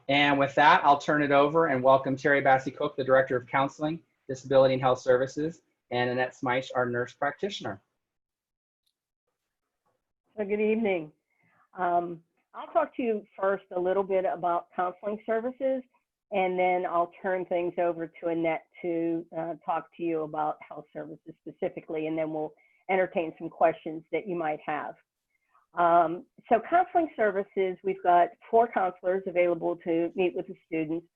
And with that, I'll turn it over and welcome Terry Bassey-Cook, the Director of Counseling, Disability and Health Services, and Annette Smyche, our nurse practitioner. So good evening. I'll talk to you first a little bit about counseling services, and then I'll turn things over to Annette to talk to you about health services specifically, and then we'll entertain some questions that you might have. So counseling services, we've got 4 counselors available to meet with the students.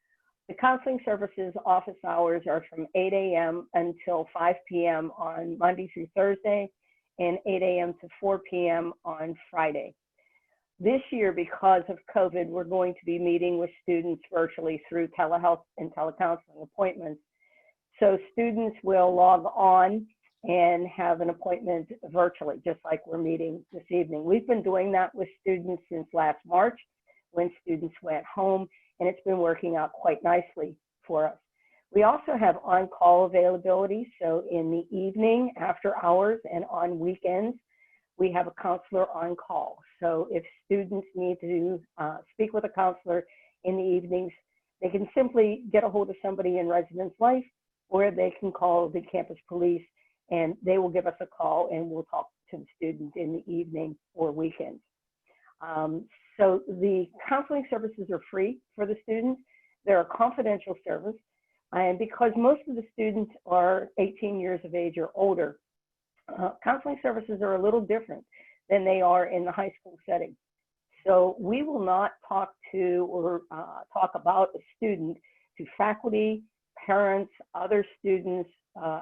The counseling services office hours are from 8 a.m. until 5 p.m. on Monday through Thursday, and 8 a.m. to 4 p.m. on Friday. This year, because of COVID, we're going to be meeting with students virtually through telehealth and telecounseling appointments. So students will log on and have an appointment virtually, just like we're meeting this evening. We've been doing that with students since last March when students went home, and it's been working out quite nicely for us. We also have on-call availability, so in the evening, after hours, and on weekends, we have a counselor on call. So if students need to speak with a counselor in the evenings, they can simply get a hold of somebody in residence life, or they can call the campus police and they will give us a call and we'll talk to the student in the evening or weekends. So the counseling services are free for the students. They're a confidential service. And because most of the students are 18 years of age or older, counseling services are a little different than they are in the high school setting. So we will not talk to or talk about a student to faculty, parents, other students,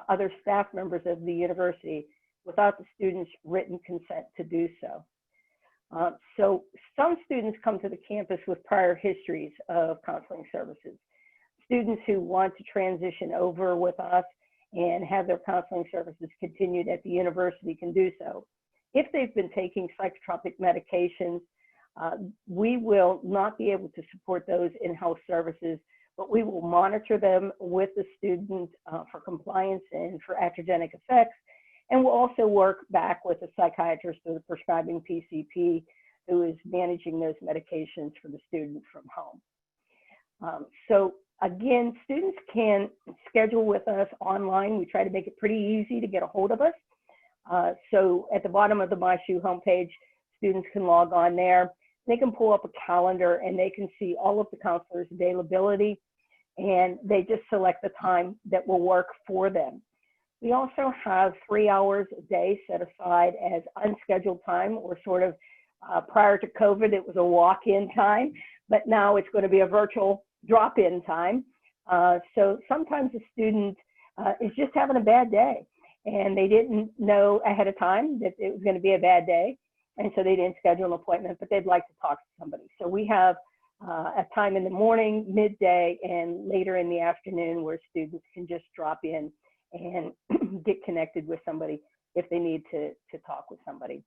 other staff members of the university without the student's written consent to do so. So some students come to the campus with prior histories of counseling services. Students who want to transition over with us and have their counseling services continued at the university can do so. If they've been taking psychotropic medications, we will not be able to support those in health services, but we will monitor them with the student for compliance and for iatrogenic effects. And we'll also work back with a psychiatrist or the prescribing PCP who is managing those medications for the student from home. So again, students can schedule with us online. We try to make it pretty easy to get a hold of us. So at the bottom of the SHU homepage, students can log on there. They can pull up a calendar and they can see all of the counselors' availability, and they just select the time that will work for them. We also have 3 hours a day set aside as unscheduled time, or sort of prior to COVID, it was a walk-in time, but now it's going to be a virtual drop-in time. So sometimes a student is just having a bad day and they didn't know ahead of time that it was going to be a bad day. And so they didn't schedule an appointment, but they'd like to talk to somebody. So we have a time in the morning, midday, and later in the afternoon where students can just drop in and get connected with somebody if they need to talk with somebody.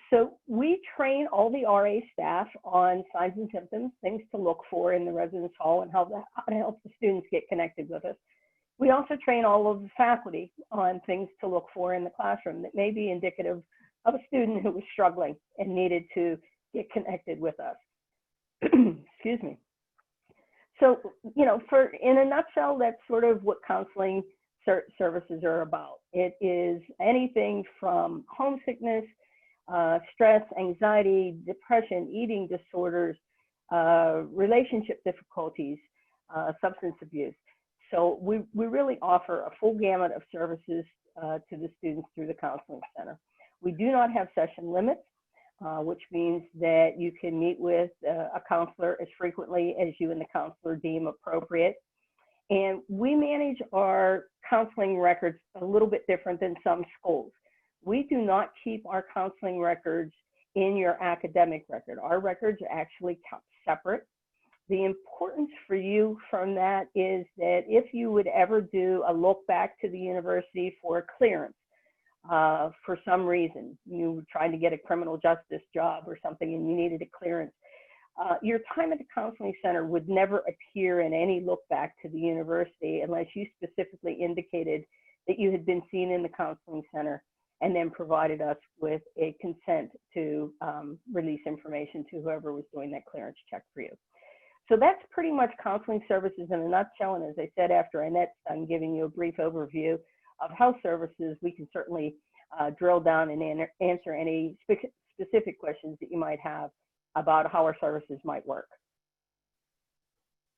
So we train all the RA staff on signs and symptoms, things to look for in the residence hall, and how to help the students get connected with us. We also train all of the faculty on things to look for in the classroom that may be indicative of a student who was struggling and needed to get connected with us. Excuse me. So, you know, in a nutshell, that's sort of what counseling services are about. It is anything from homesickness, stress, anxiety, depression, eating disorders, relationship difficulties, substance abuse. So we really offer a full gamut of services to the students through the counseling center. We do not have session limits, which means that you can meet with a counselor as frequently as you and the counselor deem appropriate. And we manage our counseling records a little bit different than some schools. We do not keep our counseling records in your academic record. Our records are actually kept separate. The importance for you from that is that if you would ever do a look back to the university for a clearance, for some reason, you were trying to get a criminal justice job or something and you needed a clearance, your time at the counseling center would never appear in any look back to the university unless you specifically indicated that you had been seen in the counseling center and then provided us with a consent to release information to whoever was doing that clearance check for you. So that's pretty much counseling services in a nutshell. And as I said, after Annette's done giving you a brief overview of health services, we can certainly drill down and answer any specific questions that you might have about how our services might work.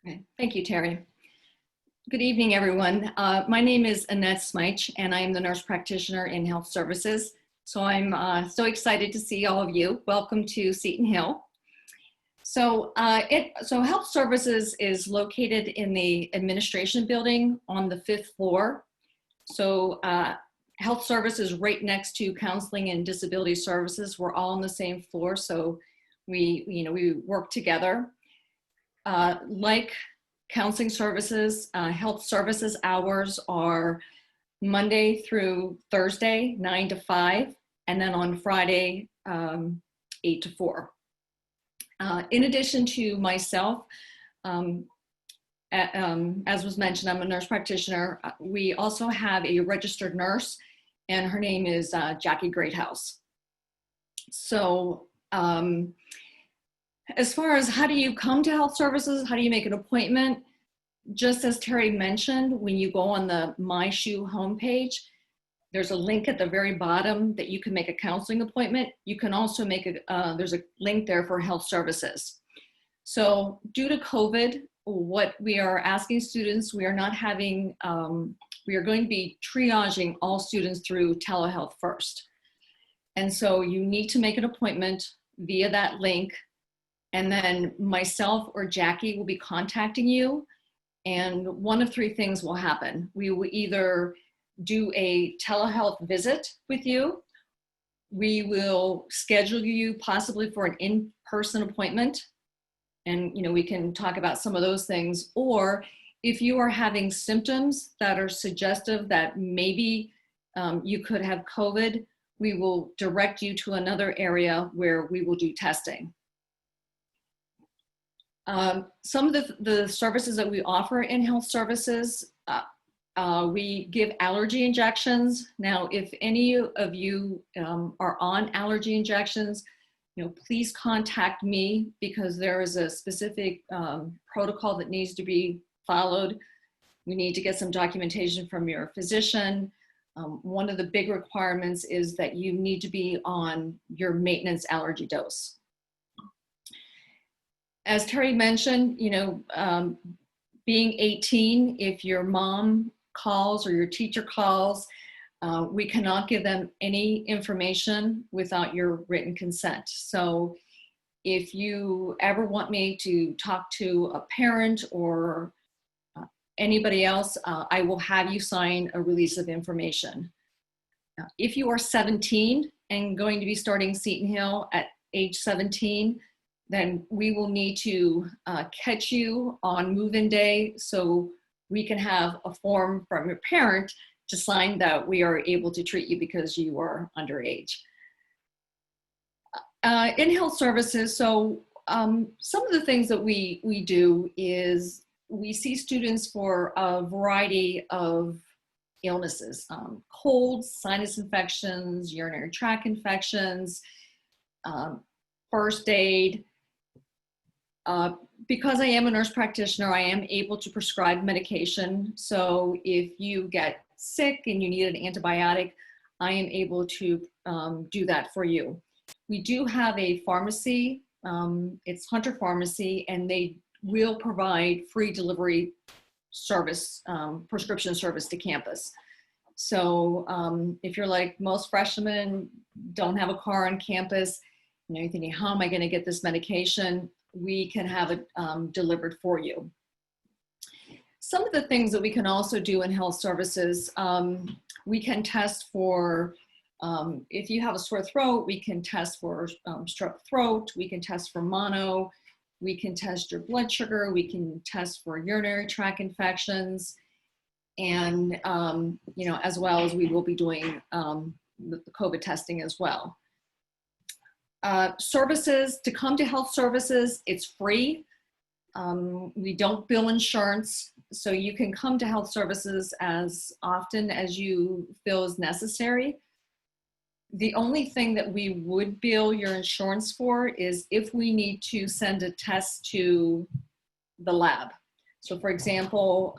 Okay. Thank you, Terry. Good evening, everyone. My name is Annette Smyche, and I am the nurse practitioner in health services. So I'm so excited to see all of you. Welcome to Seton Hill. So health services is located in the administration building on the 5th floor. So health services right next to counseling and disability services. We're all on the same floor, so we work together. Like counseling services, health services hours are Monday through Thursday, 9 to 5, and then on Friday, 8 to 4. In addition to myself, as was mentioned, I'm a nurse practitioner. We also have a registered nurse, and her name is Jackie Greathouse. So as far as how do you come to health services, how do you make an appointment, just as Terry mentioned, when you go on the SHU homepage, there's a link at the very bottom that you can make a counseling appointment. You can also make there's a link there for health services. So due to COVID, what we are asking students, we are not having, we are going to be triaging all students through telehealth first. And so you need to make an appointment via that link. And then myself or Jackie will be contacting you. And one of three things will happen. We will either do a telehealth visit with you. We will schedule you possibly for an in-person appointment. And we can talk about some of those things. Or if you are having symptoms that are suggestive that maybe you could have COVID, we will direct you to another area where we will do testing. Some of the services that we offer in health services, we give allergy injections. Now, if any of you are on allergy injections, please contact me, because there is a specific protocol that needs to be followed. We need to get some documentation from your physician. One of the big requirements is that you need to be on your maintenance allergy dose. As Terry mentioned, being 18, if your mom calls or your teacher calls, we cannot give them any information without your written consent. So if you ever want me to talk to a parent or anybody else, I will have you sign a release of information. If you are 17 and going to be starting Seton Hill at age 17, then we will need to catch you on move-in day so we can have a form from your parent to sign that we are able to treat you because you are underage. In health services, so some of the things that we do is we see students for a variety of illnesses, colds, sinus infections, urinary tract infections, first aid. Because I am a nurse practitioner, I am able to prescribe medication. So if you get sick and you need an antibiotic, I am able to do that for you. We do have a pharmacy, it's Hunter Pharmacy, and they will provide free delivery service, prescription service to campus. So if you're like most freshmen, don't have a car on campus, you're thinking, how am I going to get this medication? We can have it delivered for you. Some of the things that we can also do in health services, we can test for, if you have a sore throat, we can test for strep throat, we can test for mono, we can test your blood sugar, we can test for urinary tract infections, and as well as we will be doing the COVID testing as well. Services, to come to health services, it's free. We don't bill insurance, so you can come to health services as often as you feel is necessary. The only thing that we would bill your insurance for is if we need to send a test to the lab. So for example,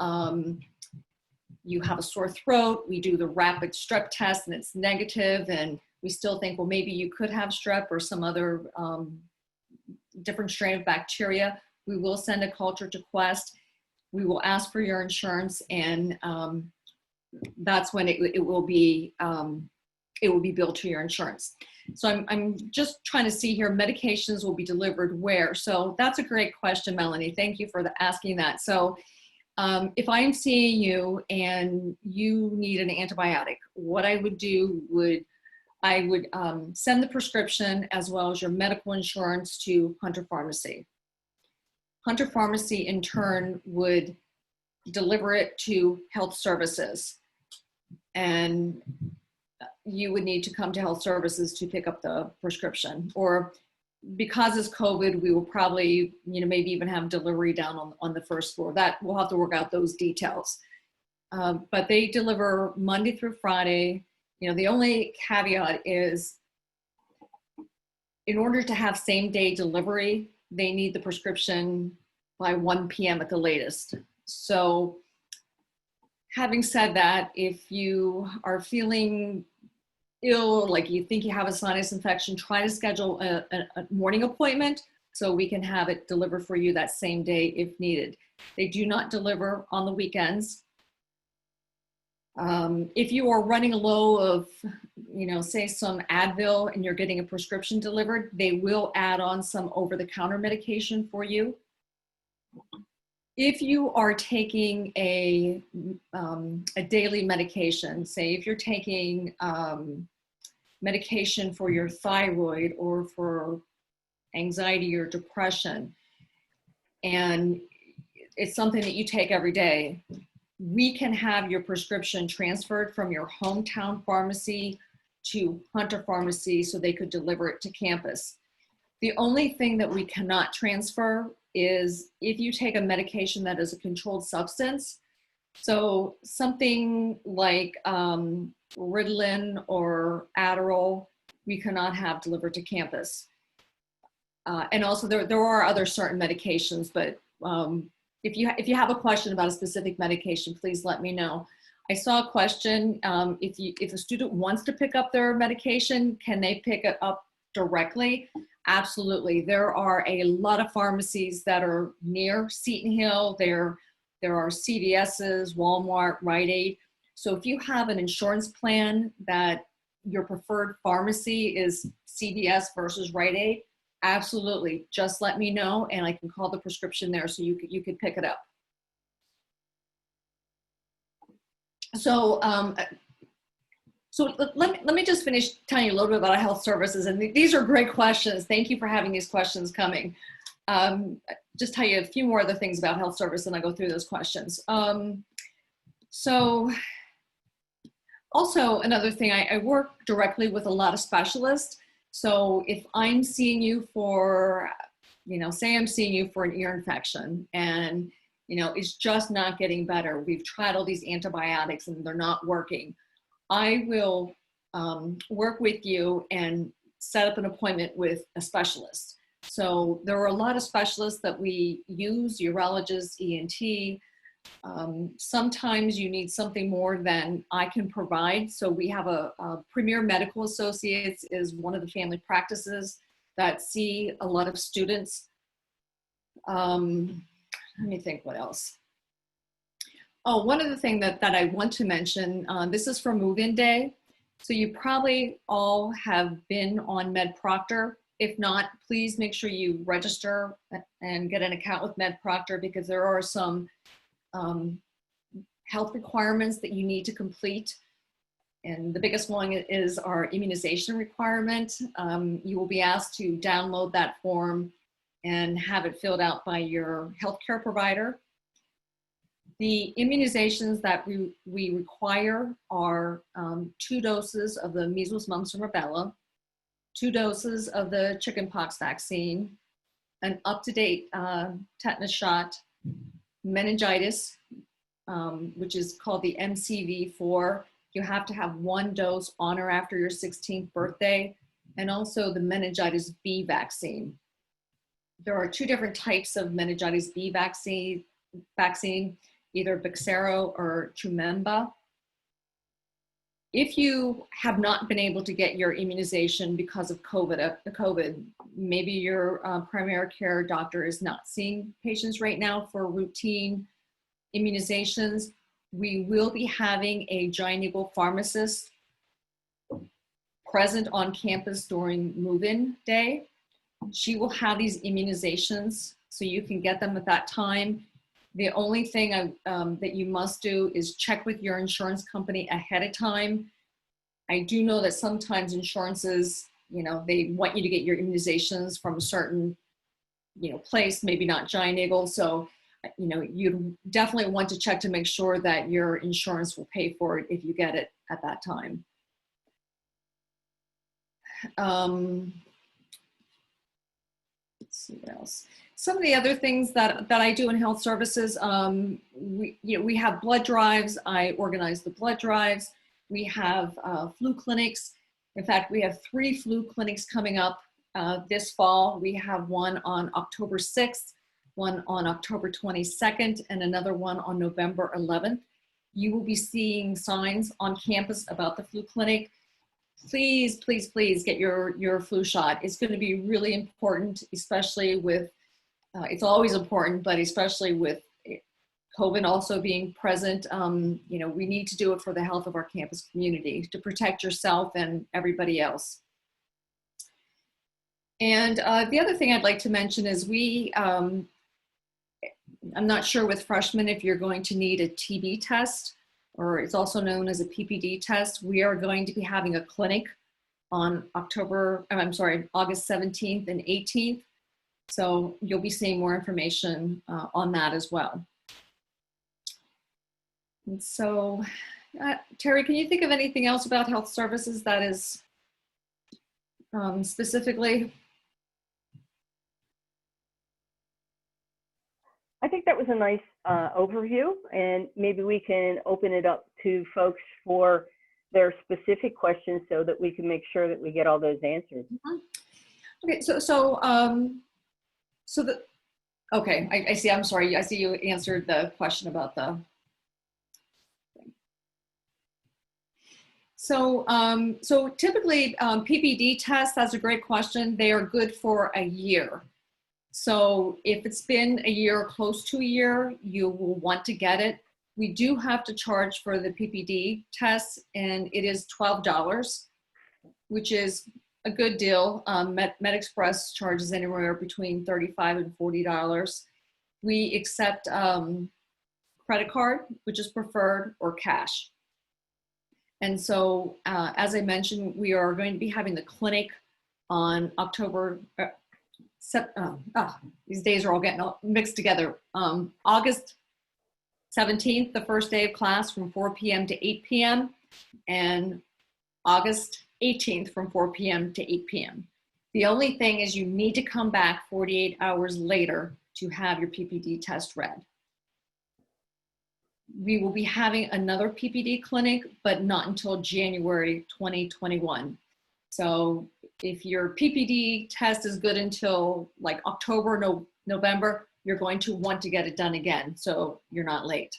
you have a sore throat, we do the rapid strep test and it's negative, and we still think, well, maybe you could have strep or some other different strain of bacteria. We will send a culture to Quest. We will ask for your insurance, and that's when it will be billed to your insurance. So I'm just trying to see here, medications will be delivered where? So that's a great question, Melanie. Thank you for asking that. So if I'm seeing you and you need an antibiotic, what I would do I would send the prescription as well as your medical insurance to Hunter Pharmacy. Hunter Pharmacy in turn would deliver it to Health Services, and you would need to come to Health Services to pick up the prescription. Or because it's COVID, we will probably, maybe even have delivery down on the first floor. That we'll have to work out those details. But they deliver Monday through Friday. The only caveat is in order to have same day delivery, they need the prescription by 1 p.m. at the latest. So having said that, if you are feeling ill, like you think you have a sinus infection, try to schedule a morning appointment so we can have it delivered for you that same day if needed. They do not deliver on the weekends. If you are running low of, say some Advil and you're getting a prescription delivered, they will add on some over-the-counter medication for you. If you are taking a daily medication, say if you're taking medication for your thyroid or for anxiety or depression, and it's something that you take every day, we can have your prescription transferred from your hometown pharmacy to Hunter Pharmacy so they could deliver it to campus. The only thing that we cannot transfer is if you take a medication that is a controlled substance. So something like Ritalin or Adderall, we cannot have delivered to campus. And also there are other certain medications, but if you have a question about a specific medication, please let me know. I saw a question, if a student wants to pick up their medication, can they pick it up directly? Absolutely. There are a lot of pharmacies that are near Seton Hill. There are CVS's, Walmart, Rite Aid. So if you have an insurance plan that your preferred pharmacy is CVS versus Rite Aid, absolutely. Just let me know and I can call the prescription there so you could pick it up. So let me just finish telling you a little bit about health services. And these are great questions. Thank you for having these questions coming. Just tell you a few more other things about health service and I'll go through those questions. So also another thing, I work directly with a lot of specialists. So if I'm seeing you for, say I'm seeing you for an ear infection and, it's just not getting better. We've tried all these antibiotics and they're not working. I will work with you and set up an appointment with a specialist. So there are a lot of specialists that we use, urologists, ENT. Sometimes you need something more than I can provide. So we have a Premier Medical Associates is one of the family practices that see a lot of students. Let me think what else. Oh, one other thing that I want to mention, this is for move-in day. So you probably all have been on MedProctor. If not, please make sure you register and get an account with MedProctor because there are some health requirements that you need to complete. And the biggest one is our immunization requirement. You will be asked to download that form and have it filled out by your healthcare provider. The immunizations that we require are 2 doses of the measles, mumps, and rubella, 2 doses of the chickenpox vaccine, an up-to-date tetanus shot, meningitis, which is called the MCV for You have to have 1 dose on or after your 16th birthday, and also the meningitis B vaccine. There are 2 different types of meningitis B vaccine, either Bexsero or Trumemba. If you have not been able to get your immunization because of COVID, maybe your primary care doctor is not seeing patients right now for routine immunizations, we will be having a Giant Eagle pharmacist present on campus during move-in day. She will have these immunizations so you can get them at that time. The only thing that you must do is check with your insurance company ahead of time. I do know that sometimes insurances, they want you to get your immunizations from a certain, place, maybe not Giant Eagle. So, you definitely want to check to make sure that your insurance will pay for it if you get it at that time. Let's see what else. Some of the other things that I do in health services, we have blood drives. I organize the blood drives. We have flu clinics. In fact, we have 3 flu clinics coming up this fall. We have one on October 6th, one on October 22nd, and another one on November 11th. You will be seeing signs on campus about the flu clinic. Please, please, please get your flu shot. It's going to be really important, especially with, it's always important, but especially with COVID also being present. We need to do it for the health of our campus community to protect yourself and everybody else. And the other thing I'd like to mention is I'm not sure with freshmen if you're going to need a TB test, or it's also known as a PPD test. We are going to be having a clinic on August 17th and 18th. So you'll be seeing more information on that as well. And so, Terry, can you think of anything else about health services that is specifically? I think that was a nice overview, and maybe we can open it up to folks for their specific questions so that we can make sure that we get all those answered. Okay, okay, I see. I'm sorry. I see you answered the question about the. So typically PPD tests, that's a great question. They are good for a year. So if it's been a year or close to a year, you will want to get it. We do have to charge for the PPD tests, and it is $12, which is a good deal. MedExpress charges anywhere between $35 and $40. We accept credit card, which is preferred, or cash. And so, as I mentioned, we are going to be having the clinic on October, these days are all getting all mixed together. August 17th, the first day of class from 4 p.m. to 8 p.m. and August 18th from 4 p.m. to 8 p.m. The only thing is you need to come back 48 hours later to have your PPD test read. We will be having another PPD clinic, but not until January 2021. So if your PPD test is good until like October, November, you're going to want to get it done again, so you're not late.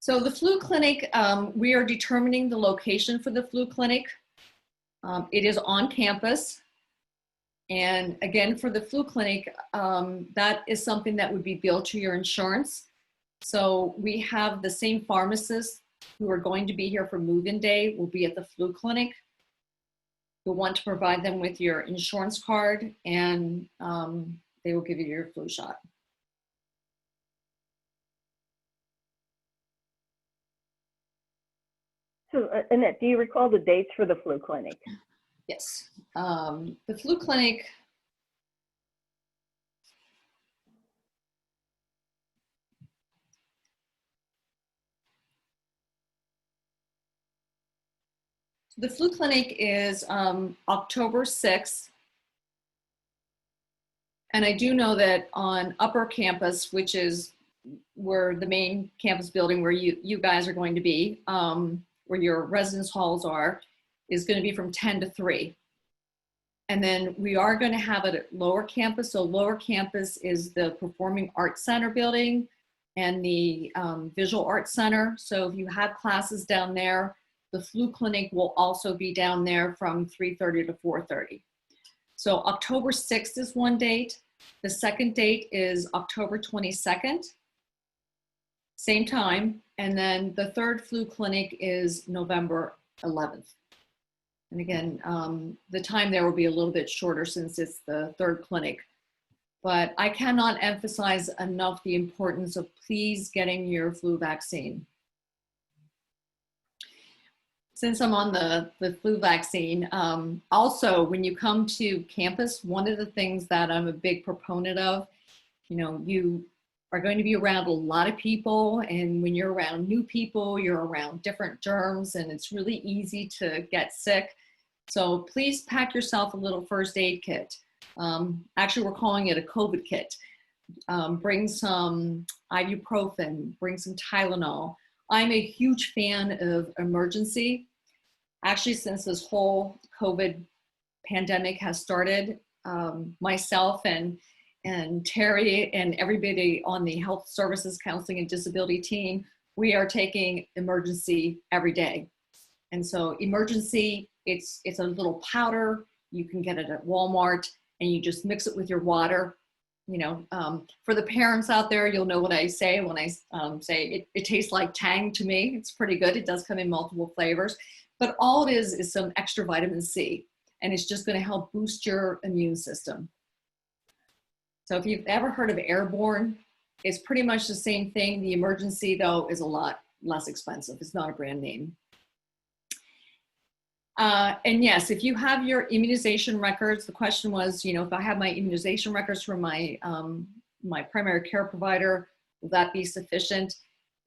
So the flu clinic, we are determining the location for the flu clinic. It is on campus. And again, for the flu clinic, that is something that would be billed to your insurance. So we have the same pharmacists who are going to be here for move-in day will be at the flu clinic. You'll want to provide them with your insurance card, and they will give you your flu shot. So Annette, do you recall the dates for the flu clinic? Yes, the flu clinic, is October 6th. And I do know that on upper campus, which is where the main campus building where you guys are going to be, where your residence halls are, is going to be from 10 to 3. And then we are going to have it at lower campus. So lower campus is the Performing Arts Center building and the Visual Arts Center. So if you have classes down there, the flu clinic will also be down there from 3:30 to 4:30. So October 6th is one date. The second date is October 22nd, same time. And then the third flu clinic is November 11th. And again, the time there will be a little bit shorter since it's the third clinic. But I cannot emphasize enough the importance of please getting your flu vaccine. Since I'm on the flu vaccine, also when you come to campus, one of the things that I'm a big proponent of, you are going to be around a lot of people, and when you're around new people, you're around different germs, and it's really easy to get sick. So please pack yourself a little first aid kit. Actually, we're calling it a COVID kit. Bring some ibuprofen, bring some Tylenol. I'm a huge fan of emergency. Actually, since this whole COVID pandemic has started, myself and Terry and everybody on the Health Services Counseling and Disability team, we are taking emergency every day. And so emergency, it's a little powder. You can get it at Walmart, and you just mix it with your water. For the parents out there, you'll know what I say when I say it tastes like Tang to me. It's pretty good. It does come in multiple flavors, but all it is some extra vitamin C, and it's just going to help boost your immune system. So if you've ever heard of airborne, it's pretty much the same thing. The emergency, though, is a lot less expensive. It's not a brand name. And yes, if you have your immunization records, the question was, if I have my immunization records from my, my primary care provider, will that be sufficient?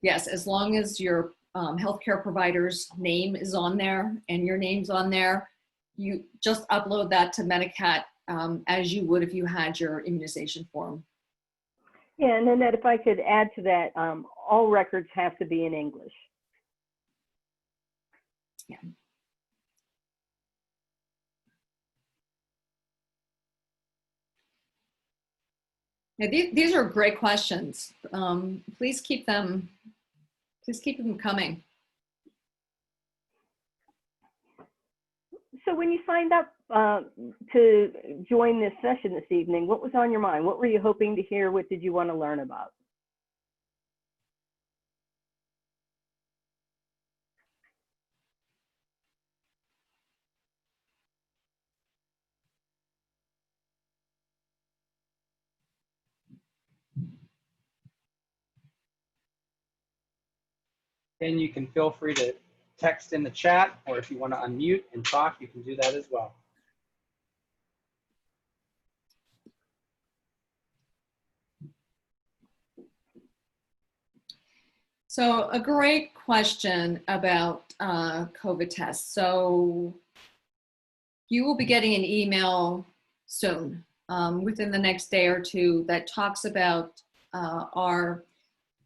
Yes, as long as your healthcare provider's name is on there and your name's on there, you just upload that to Medicat as you would if you had your immunization form. Yeah, and then if I could add to that, all records have to be in English. Yeah. Now, these are great questions. Please keep them coming. So when you signed up to join this session this evening, what was on your mind? What were you hoping to hear? What did you want to learn about? Then you can feel free to text in the chat, or if you want to unmute and talk, you can do that as well. So a great question about COVID tests. So you will be getting an email soon, within the next day or two, that talks about our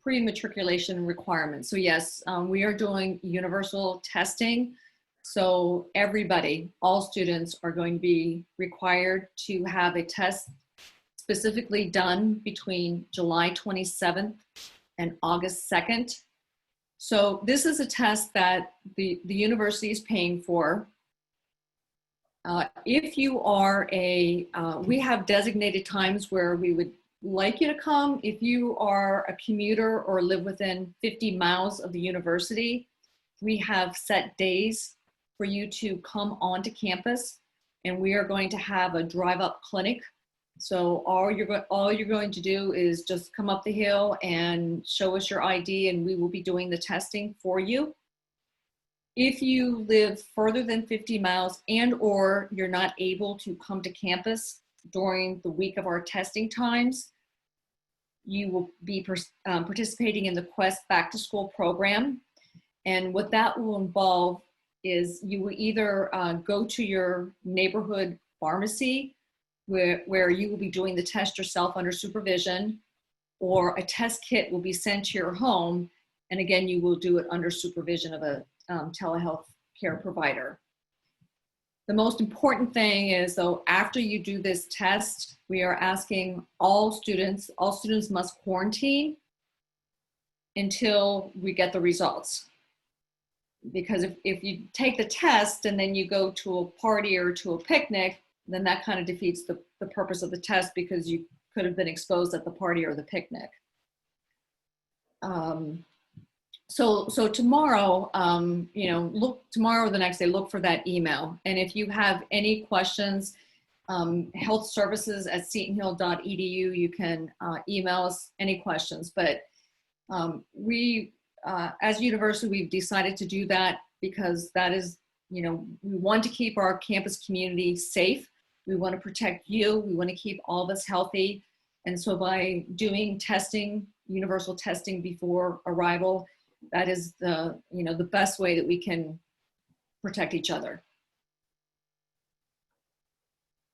pre-matriculation requirements. So yes, we are doing universal testing. So everybody, all students are going to be required to have a test specifically done between July 27th and August 2nd. So this is a test that the university is paying for. If you are we have designated times where we would like you to come. If you are a commuter or live within 50 miles of the university, we have set days for you to come onto campus, and we are going to have a drive-up clinic. So all you're going to do is just come up the hill and show us your ID, and we will be doing the testing for you. If you live further than 50 miles and or you're not able to come to campus during the week of our testing times, you will be participating in the Quest Back to School program. And what that will involve is you will either go to your neighborhood pharmacy where you will be doing the test yourself under supervision, or a test kit will be sent to your home. And again, you will do it under supervision of a telehealth care provider. The most important thing is, though, after you do this test, we are asking all students must quarantine until we get the results. Because if you take the test and then you go to a party or to a picnic, then that kind of defeats the purpose of the test, because you could have been exposed at the party or the picnic. So tomorrow, tomorrow or the next day, look for that email. And if you have any questions, healthservices@setonhill.edu, you can email us any questions. But as a university, we've decided to do that because that is, we want to keep our campus community safe. We want to protect you. We want to keep all of us healthy. And so by doing testing, universal testing before arrival, that is the best way that we can protect each other.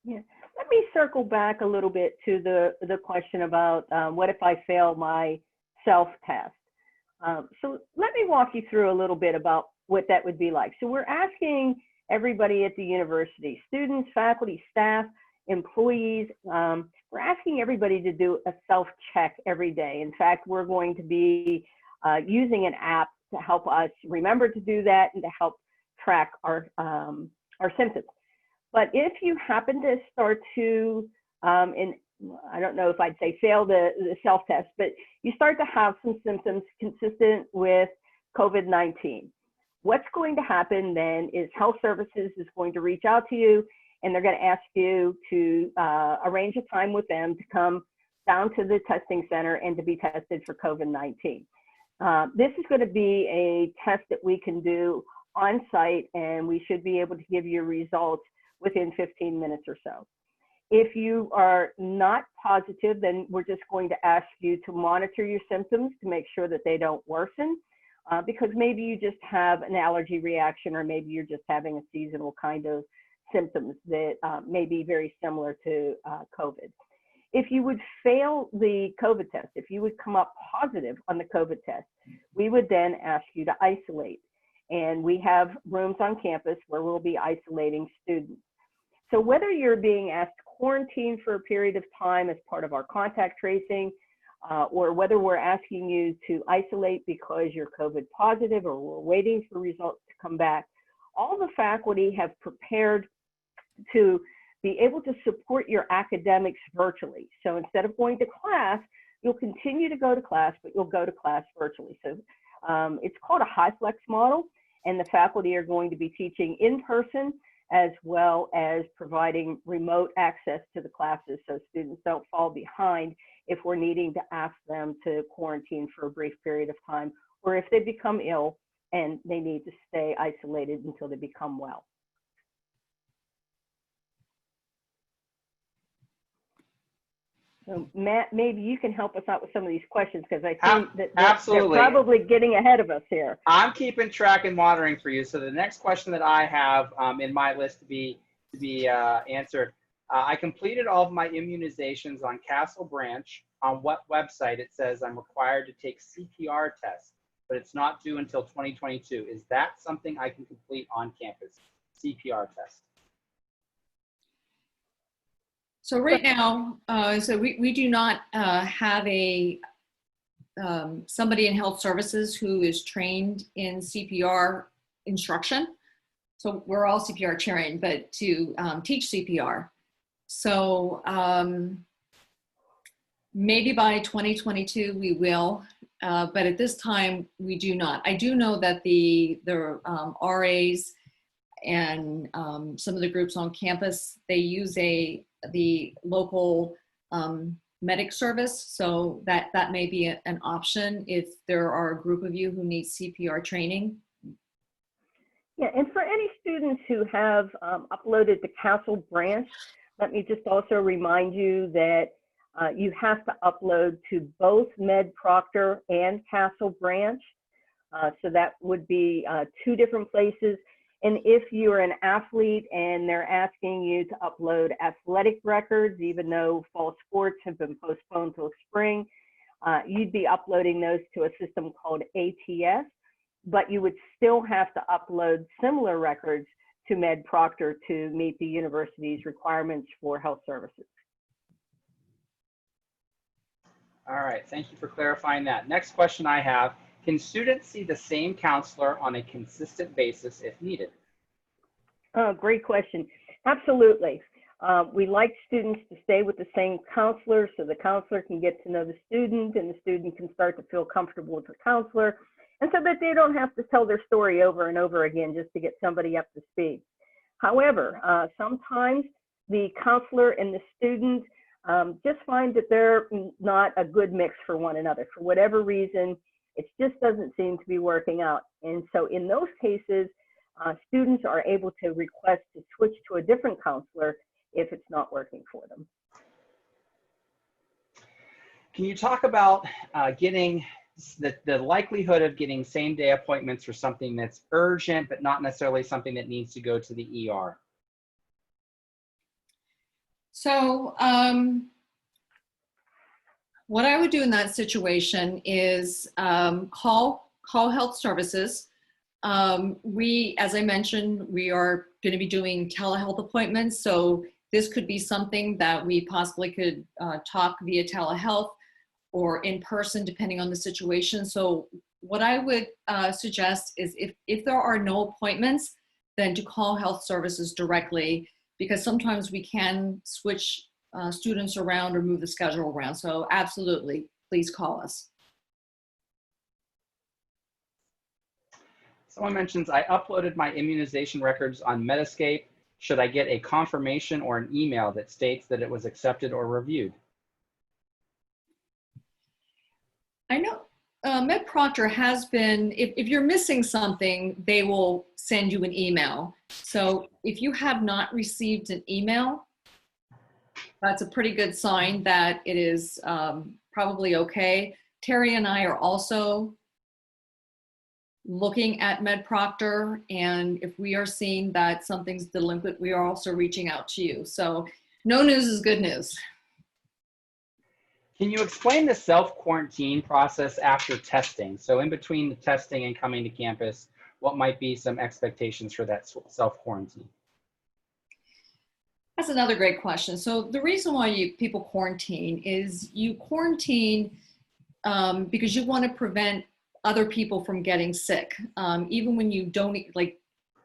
Yeah. Let me circle back a little bit to the question about what if I fail my self-test? So let me walk you through a little bit about what that would be like. So we're asking everybody at the university, students, faculty, staff, employees, we're asking everybody to do a self-check every day. In fact, we're going to be using an app to help us remember to do that and to help track our symptoms. But if you happen to start to, I don't know if I'd say fail the self-test, but you start to have some symptoms consistent with COVID-19. What's going to happen then is health services is going to reach out to you, and they're going to ask you to arrange a time with them to come down to the testing center and to be tested for COVID-19. This is going to be a test that we can do on site, and we should be able to give you results within 15 minutes or so. If you are not positive, then we're just going to ask you to monitor your symptoms to make sure that they don't worsen, because maybe you just have an allergy reaction, or maybe you're just having a seasonal kind of symptoms that may be very similar to COVID. If you would fail the COVID test, if you would come up positive on the COVID test, we would then ask you to isolate. And we have rooms on campus where we'll be isolating students. So whether you're being asked to quarantine for a period of time as part of our contact tracing, or whether we're asking you to isolate because you're COVID positive, or we're waiting for results to come back, all the faculty have prepared to be able to support your academics virtually. So instead of going to class, you'll continue to go to class, but you'll go to class virtually. So it's called a high flex model, and the faculty are going to be teaching in person as well as providing remote access to the classes, so students don't fall behind if we're needing to ask them to quarantine for a brief period of time, or if they become ill and they need to stay isolated until they become well. So Matt, maybe you can help us out with some of these questions, because I think that they're probably getting ahead of us here. I'm keeping track and monitoring for you. So the next question that I have in my list to be answered, I completed all of my immunizations on Castle Branch. On what website it says I'm required to take CPR tests, but it's not due until 2022. Is that something I can complete on campus? CPR test. So right now, we do not have somebody in health services who is trained in CPR instruction. So we're all CPR trained, but to teach CPR. So maybe by 2022 we will, but at this time we do not. I do know that the RAs and some of the groups on campus, they use the local medic service, so that may be an option if there are a group of you who need CPR training. Yeah, and for any students who have uploaded to Castle Branch, let me just also remind you that you have to upload to both Med Proctor and Castle Branch. So that would be two different places. And if you're an athlete and they're asking you to upload athletic records, even though fall sports have been postponed till spring, you'd be uploading those to a system called ATS, but you would still have to upload similar records to MedProctor to meet the university's requirements for health services. All right, thank you for clarifying that. Next question I have, can students see the same counselor on a consistent basis if needed? Oh, great question. Absolutely. We like students to stay with the same counselor so the counselor can get to know the student and the student can start to feel comfortable with the counselor, and so that they don't have to tell their story over and over again just to get somebody up to speed. However, sometimes the counselor and the student just find that they're not a good mix for one another. For whatever reason, it just doesn't seem to be working out. And so in those cases, students are able to request to switch to a different counselor if it's not working for them. Can you talk about getting the likelihood of getting same-day appointments for something that's urgent, but not necessarily something that needs to go to the ER? So what I would do in that situation is call health services. As I mentioned, we are going to be doing telehealth appointments. So this could be something that we possibly could talk via telehealth or in person, depending on the situation. So what I would suggest is if there are no appointments, then to call health services directly, because sometimes we can switch students around or move the schedule around. So absolutely, please call us. Someone mentions, I uploaded my immunization records on Metascape. Should I get a confirmation or an email that states that it was accepted or reviewed? I know MedProctor has been, if you're missing something, they will send you an email. So if you have not received an email, that's a pretty good sign that it is probably okay. Terry and I are also looking at MedProctor, and if we are seeing that something's delinquent, we are also reaching out to you. So no news is good news. Can you explain the self-quarantine process after testing? So in between the testing and coming to campus, what might be some expectations for that self-quarantine? That's another great question. So the reason why people quarantine is you quarantine because you want to prevent other people from getting sick. Even when you don't, like,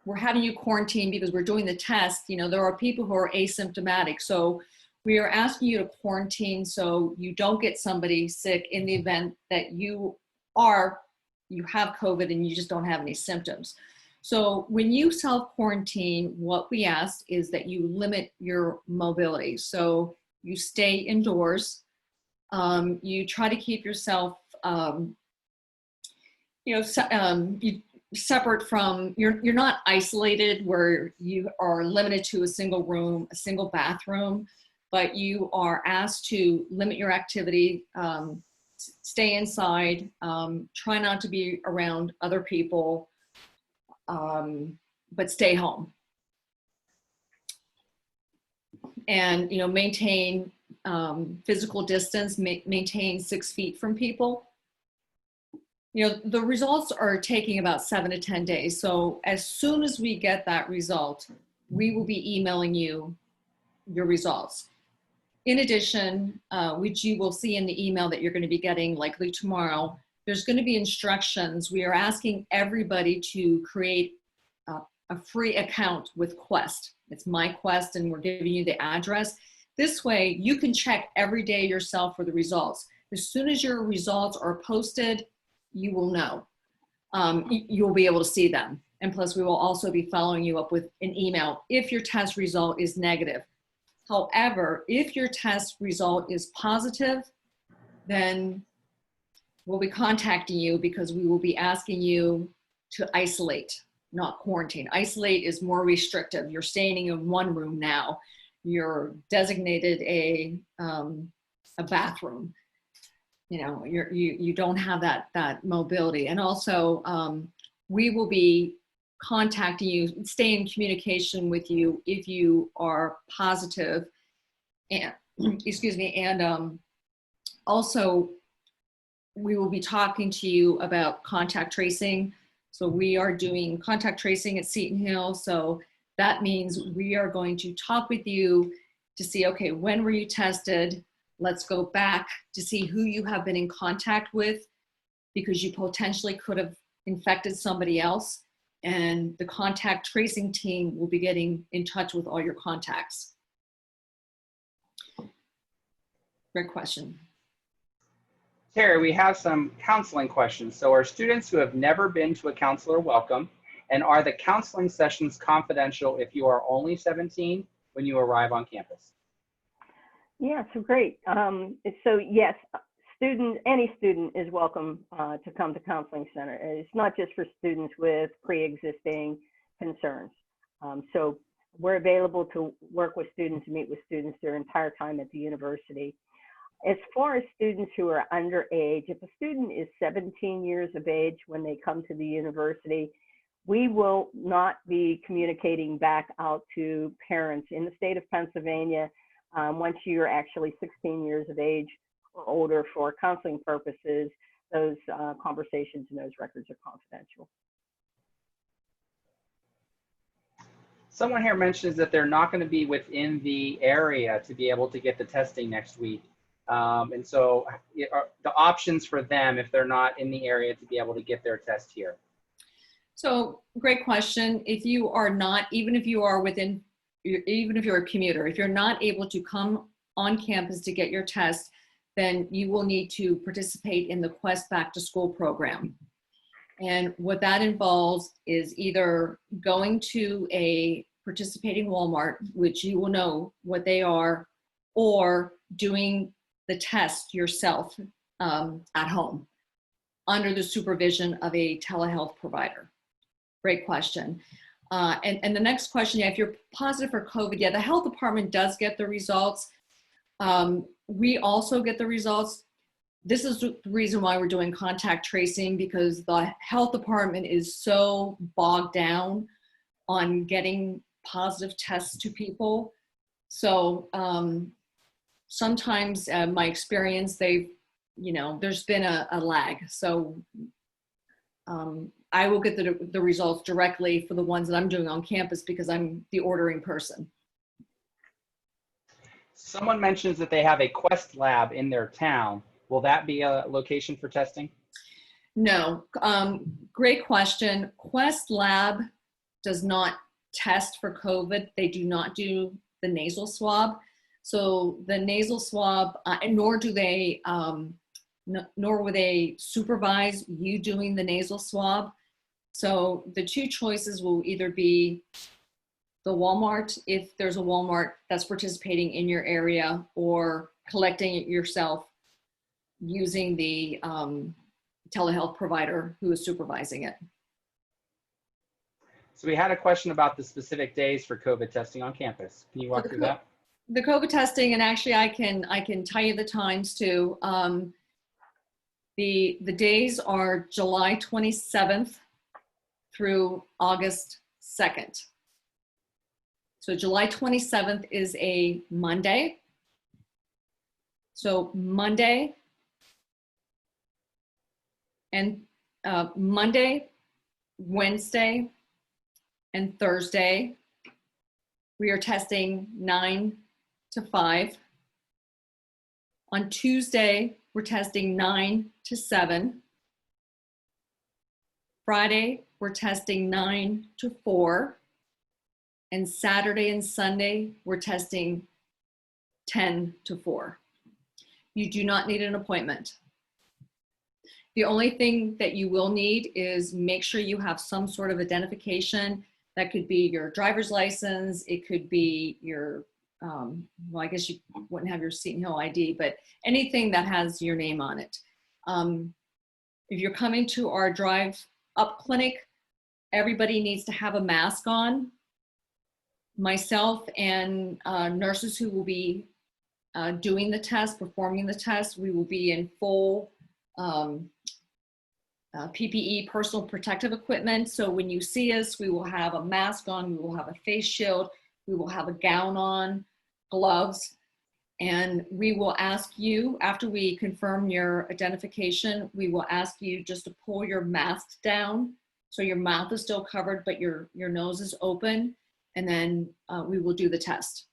we're having you quarantine because we're doing the test, you know, there are people who are asymptomatic. So we are asking you to quarantine so you don't get somebody sick in the event that you have COVID and you just don't have any symptoms. So when you self-quarantine, what we ask is that you limit your mobility. So you stay indoors, you try to keep yourself, separate from, you're not isolated where you are limited to a single room, a single bathroom, but you are asked to limit your activity, stay inside, try not to be around other people, but stay home. And, you know, maintain physical distance, maintain 6 feet from people. You know, the results are taking about 7 to 10 days. So as soon as we get that result, we will be emailing you your results. In addition, which you will see in the email that you're going to be getting likely tomorrow, there's going to be instructions. We are asking everybody to create a free account with Quest. It's My Quest, and we're giving you the address. This way, you can check every day yourself for the results. As soon as your results are posted, you will know. You'll be able to see them. And plus, we will also be following you up with an email if your test result is negative. However, if your test result is positive, then we'll be contacting you because we will be asking you to isolate, not quarantine. Isolate is more restrictive. You're staying in one room now. You're designated a bathroom. You know, you don't have that mobility. And also, we will be contacting you, stay in communication with you if you are positive, and excuse me, and also we will be talking to you about contact tracing. So we are doing contact tracing at Seton Hill. So that means we are going to talk with you to see, okay, when were you tested? Let's go back to see who you have been in contact with, because you potentially could have infected somebody else. And the contact tracing team will be getting in touch with all your contacts. Great question. Terry, we have some counseling questions. So are students who have never been to a counselor welcome? And are the counseling sessions confidential if you are only 17 when you arrive on campus? Yeah, so great. So yes, any student is welcome to come to Counseling Center. It's not just for students with pre-existing concerns. So we're available to work with students, meet with students their entire time at the university. As far as students who are underage, if a student is 17 years of age when they come to the university, we will not be communicating back out to parents. In the state of Pennsylvania, once you're actually 16 years of age or older for counseling purposes, those conversations and those records are confidential. Someone here mentions that they're not going to be within the area to be able to get the testing next week. And so the options for them, if they're not in the area, to be able to get their test here. So great question. If you are not, even if you are within, even if you're a commuter, if you're not able to come on campus to get your test, then you will need to participate in the Quest Back to School program. And what that involves is either going to a participating Walmart, which you will know what they are, or doing the test yourself at home under the supervision of a telehealth provider. Great question. And the next question, yeah, if you're positive for COVID, yeah, the health department does get the results. We also get the results. This is the reason why we're doing contact tracing, because the health department is so bogged down on getting positive tests to people. So sometimes my experience, there's been a lag. So I will get the results directly for the ones that I'm doing on campus because I'm the ordering person. Someone mentions that they have a Quest lab in their town. Will that be a location for testing? No, great question. Quest Lab does not test for COVID. They do not do the nasal swab. So the nasal swab, nor will they supervise you doing the nasal swab. So the two choices will either be the Walmart, if there's a Walmart that's participating in your area, or collecting it yourself using the telehealth provider who is supervising it. So we had a question about the specific days for COVID testing on campus. Can you walk through that? The COVID testing, and actually I can tell you the times too. The days are July 27th through August 2nd. So July 27th is a Monday. So Monday and Monday, Wednesday, and Thursday, we are testing 9 to 5. On Tuesday, we're testing 9 to 7. Friday, we're testing 9 to 4. And Saturday and Sunday, we're testing 10 to 4. You do not need an appointment. The only thing that you will need is make sure you have some sort of identification. That could be your driver's license. It could be your, well, I guess you wouldn't have your Seton Hill ID, but anything that has your name on it. If you're coming to our drive-up clinic, everybody needs to have a mask on. Myself and nurses who will be doing the test, performing the test, we will be in full PPE, personal protective equipment. So when you see us, we will have a mask on, we will have a face shield, we will have a gown on, gloves. And we will ask you, after we confirm your identification, we will ask you just to pull your mask down. So your mouth is still covered, but your nose is open. And then we will do the test.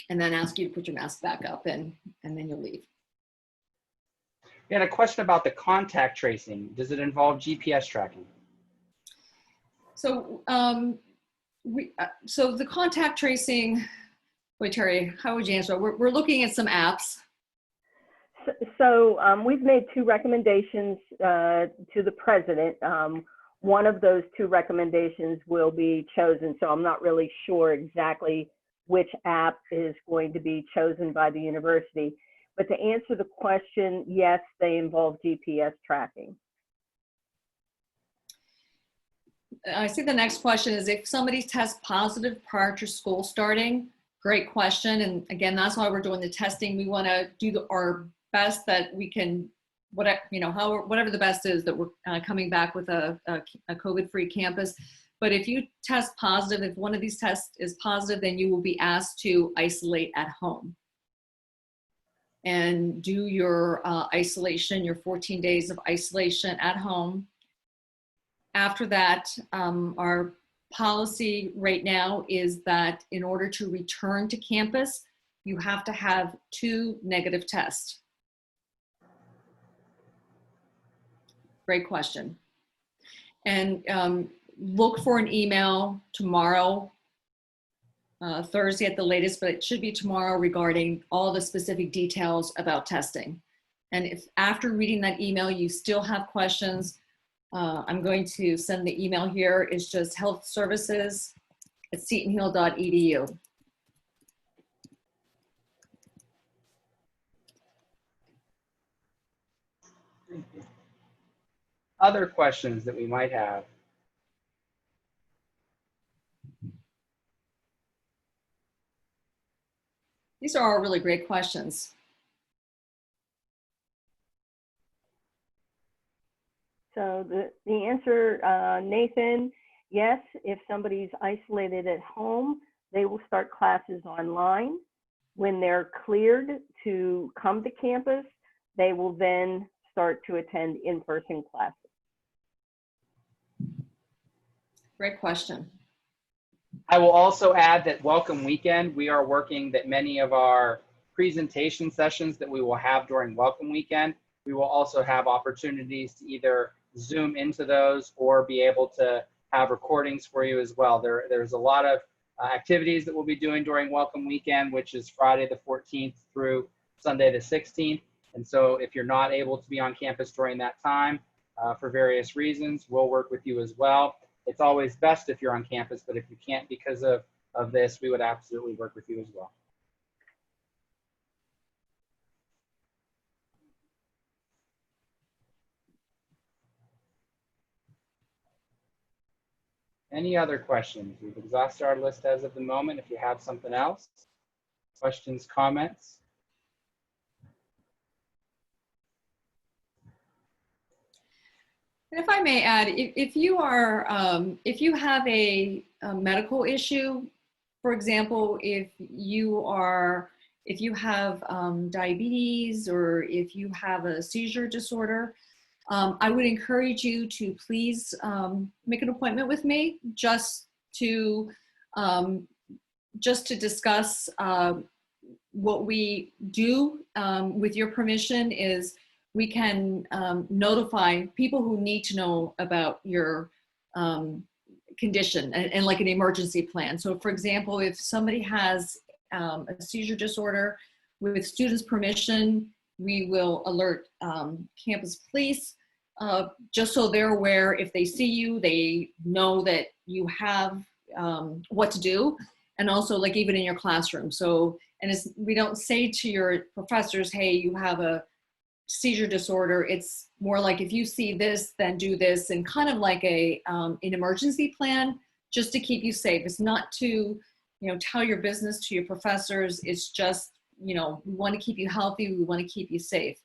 And then ask you to put your mask back up and then you'll leave. We had a question about the contact tracing. Does it involve GPS tracking? So, so the contact tracing, wait, Terry, how would you answer? We're looking at some apps. So we've made 2 recommendations to the president. One of those 2 recommendations will be chosen. So I'm not really sure exactly which app is going to be chosen by the university. But to answer the question, yes, they involve GPS tracking. I see the next question is if somebody tests positive prior to school starting, great question. And again, that's why we're doing the testing. We want to do our best that we can, whatever the best is that we're coming back with a COVID-free campus. But if you test positive, if one of these tests is positive, then you will be asked to isolate at home and do your isolation, your 14 days of isolation at home. After that, our policy right now is that in order to return to campus, you have to have 2 negative tests. Great question. And look for an email tomorrow, Thursday at the latest, but it should be tomorrow regarding all the specific details about testing. And if after reading that email, you still have questions, I'm going to send the email here. It's just healthservices@setonhill.edu. Thank you. Other questions that we might have? These are all really great questions. So the answer, Nathan, yes, if somebody's isolated at home, they will start classes online. When they're cleared to come to campus, they will then start to attend in-person classes. Great question. I will also add that Welcome Weekend, we are working that many of our presentation sessions that we will have during Welcome Weekend, we will also have opportunities to either Zoom into those or be able to have recordings for you as well. There's a lot of activities that we'll be doing during Welcome Weekend, which is Friday the 14th through Sunday the 16th. And so if you're not able to be on campus during that time for various reasons, we'll work with you as well. It's always best if you're on campus, but if you can't because of this, we would absolutely work with you as well. Any other questions? We've exhausted our list as of the moment. If you have something else, questions, comments? And if I may add, if you have a medical issue, for example, if you have diabetes or if you have a seizure disorder, I would encourage you to please make an appointment with me just to discuss what we do. With your permission, is we can notify people who need to know about your condition and like an emergency plan. So for example, if somebody has a seizure disorder, with students' permission, we will alert campus police just so they're aware. If they see you, they know that you have what to do. And also like even in your classroom. So, and we don't say to your professors, hey, you have a seizure disorder. It's more like if you see this, then do this, and kind of like an emergency plan just to keep you safe. It's not to, tell your business to your professors. It's just, we want to keep you healthy. We want to keep you safe.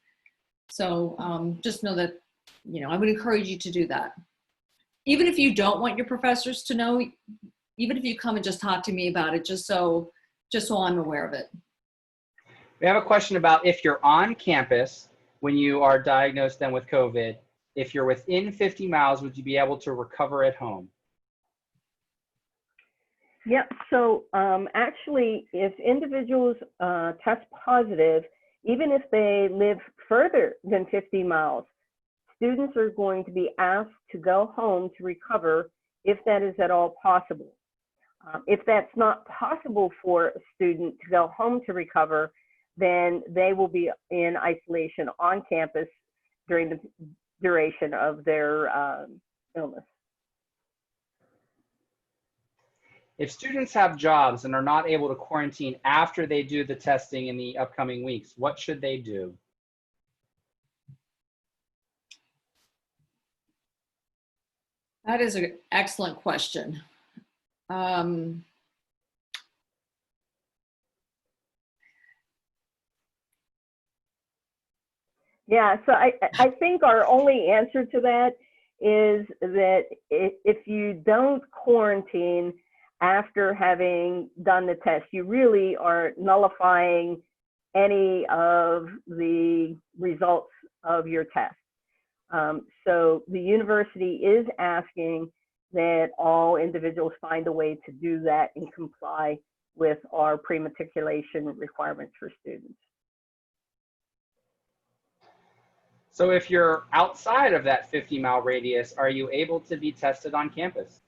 So just know that, I would encourage you to do that. Even if you don't want your professors to know, even if you come and just talk to me about it, just so I'm aware of it. We have a question about if you're on campus when you are diagnosed then with COVID, if you're within 50 miles, would you be able to recover at home? Yep. So actually, if individuals test positive, even if they live further than 50 miles, students are going to be asked to go home to recover if that is at all possible. If that's not possible for a student to go home to recover, then they will be in isolation on campus during the duration of their illness. If students have jobs and are not able to quarantine after they do the testing in the upcoming weeks, what should they do? That is an excellent question. Yeah, so I think our only answer to that is that if you don't quarantine after having done the test, you really are nullifying any of the results of your test. So the university is asking that all individuals find a way to do that and comply with our pre-matriculation requirements for students. So if you're outside of that 50-mile radius, are you able to be tested on campus?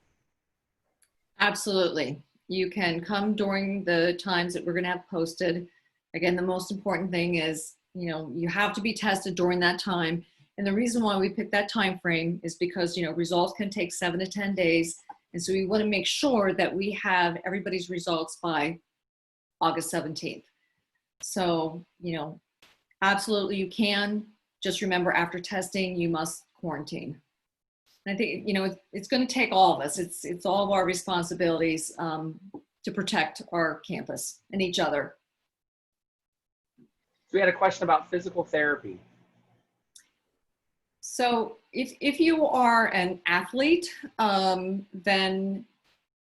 Absolutely. You can come during the times that we're going to have posted. Again, the most important thing is, you have to be tested during that time. And the reason why we picked that time frame is because, results can take 7 to 10 days. And so we want to make sure that we have everybody's results by August 17th. So, absolutely you can. Just remember, after testing, you must quarantine. And I think, it's going to take all of us. It's all of our responsibilities to protect our campus and each other. So we had a question about physical therapy. So if you are an athlete, then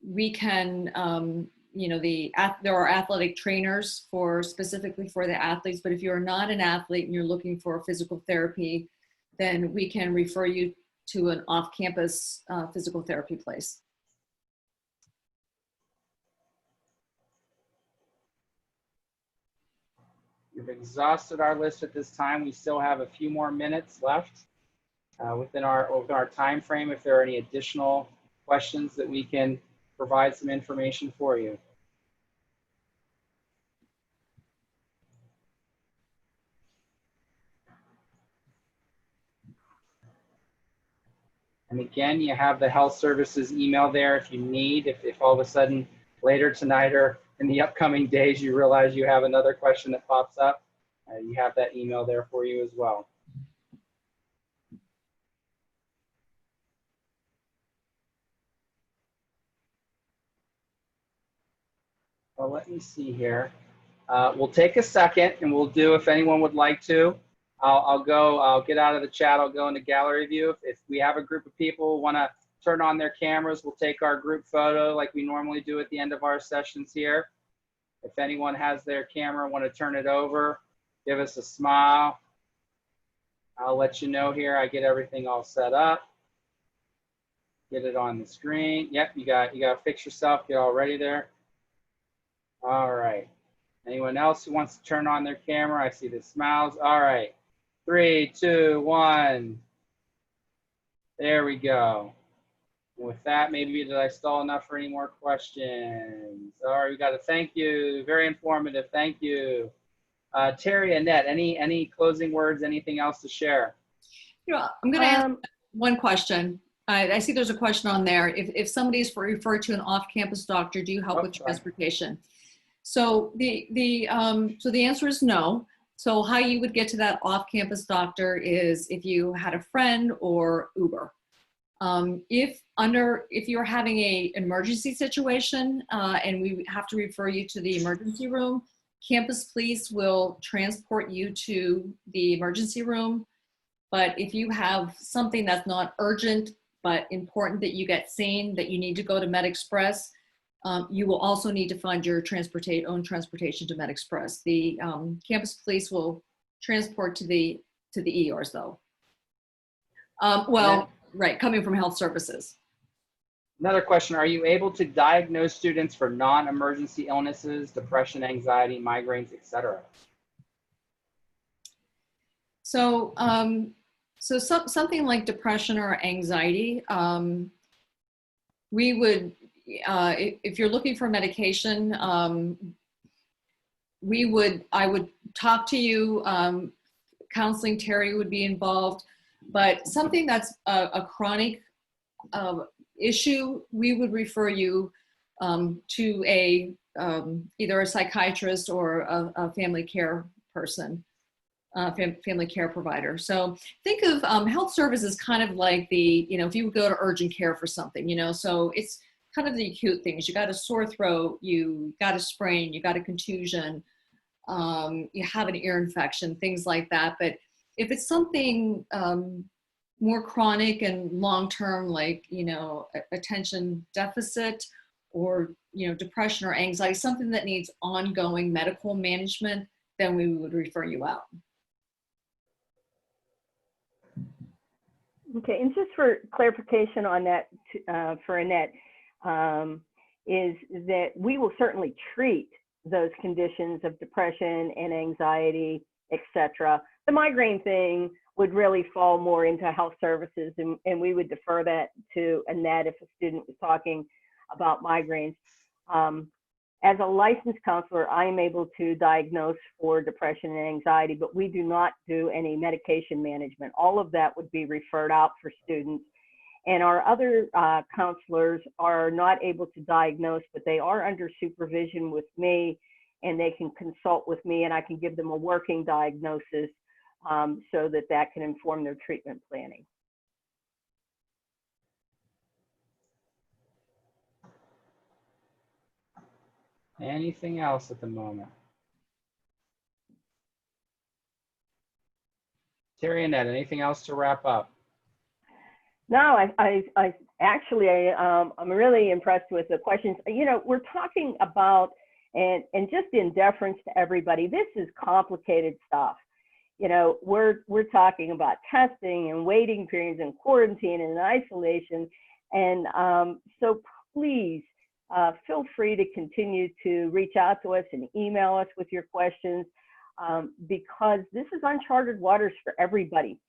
we can, there are athletic trainers specifically for the athletes, but if you're not an athlete and you're looking for physical therapy, then we can refer you to an off-campus physical therapy place. We've exhausted our list at this time. We still have a few more minutes left within our time frame. If there are any additional questions that we can provide some information for you. And again, you have the health services email there if you need, if all of a sudden later tonight or in the upcoming days you realize you have another question that pops up, you have that email there for you as well. Well, let me see here. We'll take a second and we'll do, if anyone would like to, I'll get out of the chat, I'll go into gallery view. If we have a group of people who want to turn on their cameras, we'll take our group photo like we normally do at the end of our sessions here. If anyone has their camera, want to turn it over, give us a smile. I'll let you know here. I get everything all set up. Get it on the screen. Yep, you got to fix yourself, get all ready there. All right. Anyone else who wants to turn on their camera? I see the smiles. All right. 3, 2, 1. There we go. With that, maybe did I stall enough for any more questions? All right, we got a thank you. Very informative. Thank you. Terry, Annette, any closing words, anything else to share? I'm going to ask one question. I see there's a question on there. If somebody is referred to an off-campus doctor, do you help with transportation? So the answer is no. So how you would get to that off-campus doctor is if you had a friend or Uber. If you're having an emergency situation and we have to refer you to the emergency room, campus police will transport you to the emergency room. But if you have something that's not urgent but important that you get seen, that you need to go to MedExpress, You will also need to fund your own transportation to MedExpress. The campus police will transport to the ERs though. Well, right, coming from health services. Another question, are you able to diagnose students for non-emergency illnesses, depression, anxiety, migraines, etc.? So, something like depression or anxiety, we would, if you're looking for medication, I would talk to you, counseling, Terry would be involved, but something that's a chronic issue, we would refer you to either a psychiatrist or a family care person, family care provider. So think of health services kind of like if you would go to urgent care for something, so it's kind of the acute things. You got a sore throat, you got a sprain, you got a contusion, you have an ear infection, things like that. But if it's something more chronic and long-term, like, attention deficit or, depression or anxiety, something that needs ongoing medical management, then we would refer you out. Okay, and just for clarification on that, for Annette, is that we will certainly treat those conditions of depression and anxiety, etc. The migraine thing would really fall more into health services, and we would defer that to Annette if a student was talking about migraines. As a licensed counselor, I am able to diagnose for depression and anxiety, but we do not do any medication management. All of that would be referred out for students. And our other counselors are not able to diagnose, but they are under supervision with me, and they can consult with me, and I can give them a working diagnosis so that can inform their treatment planning. Anything else at the moment? Terry and Ed, anything else to wrap up? No, I'm really impressed with the questions. We're talking about, and just in deference to everybody, this is complicated stuff. We're talking about testing and waiting periods and quarantine and isolation. And so please feel free to continue to reach out to us and email us with your questions because this is uncharted waters for everybody.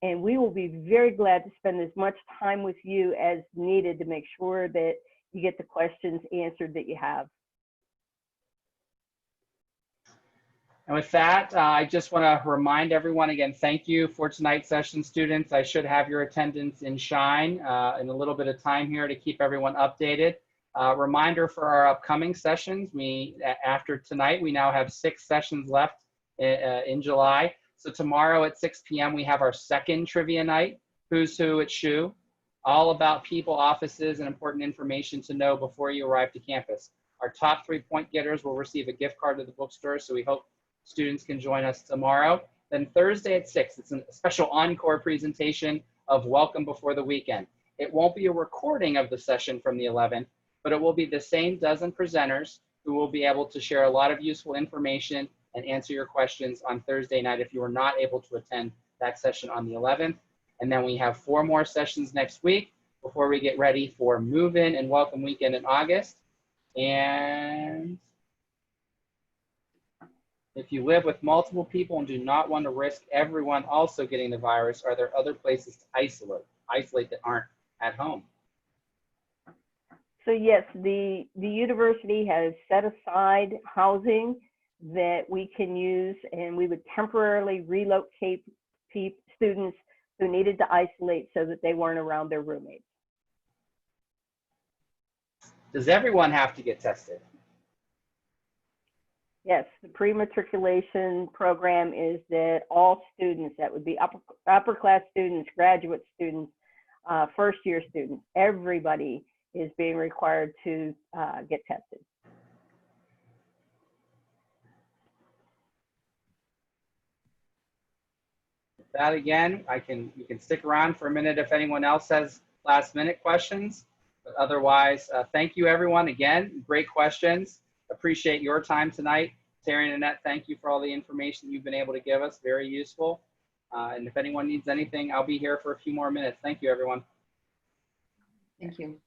And we will be very glad to spend as much time with you as needed to make sure that you get the questions answered that you have. And with that, I just want to remind everyone again, thank you for tonight's session, students. I should have your attendance in Shine in a little bit of time here to keep everyone updated. Reminder for our upcoming sessions, after tonight, we now have 6 sessions left in July. So tomorrow at 6 p.m., we have our second trivia night, Who's Who at SHU, all about people, offices, and important information to know before you arrive to campus. Our top 3 point getters will receive a gift card to the bookstore, so we hope students can join us tomorrow. Then Thursday at 6, it's a special encore presentation of Welcome Before the Weekend. It won't be a recording of the session from the 11th, but it will be the same dozen presenters who will be able to share a lot of useful information and answer your questions on Thursday night if you are not able to attend that session on the 11th. And then we have 4 more sessions next week before we get ready for move-in and welcome weekend in August. And if you live with multiple people and do not want to risk everyone also getting the virus, are there other places to isolate that aren't at home? So yes, the university has set aside housing that we can use, and we would temporarily relocate students who needed to isolate so that they weren't around their roommates. Does everyone have to get tested? Yes, the pre-matriculation program is that all students, that would be upper class students, graduate students, first year students, everybody is being required to get tested. That again, you can stick around for a minute if anyone else has last minute questions. But otherwise, thank you everyone again. Great questions. Appreciate your time tonight. Terry and Annette, thank you for all the information you've been able to give us. Very useful. And if anyone needs anything, I'll be here for a few more minutes. Thank you, everyone. Thank you.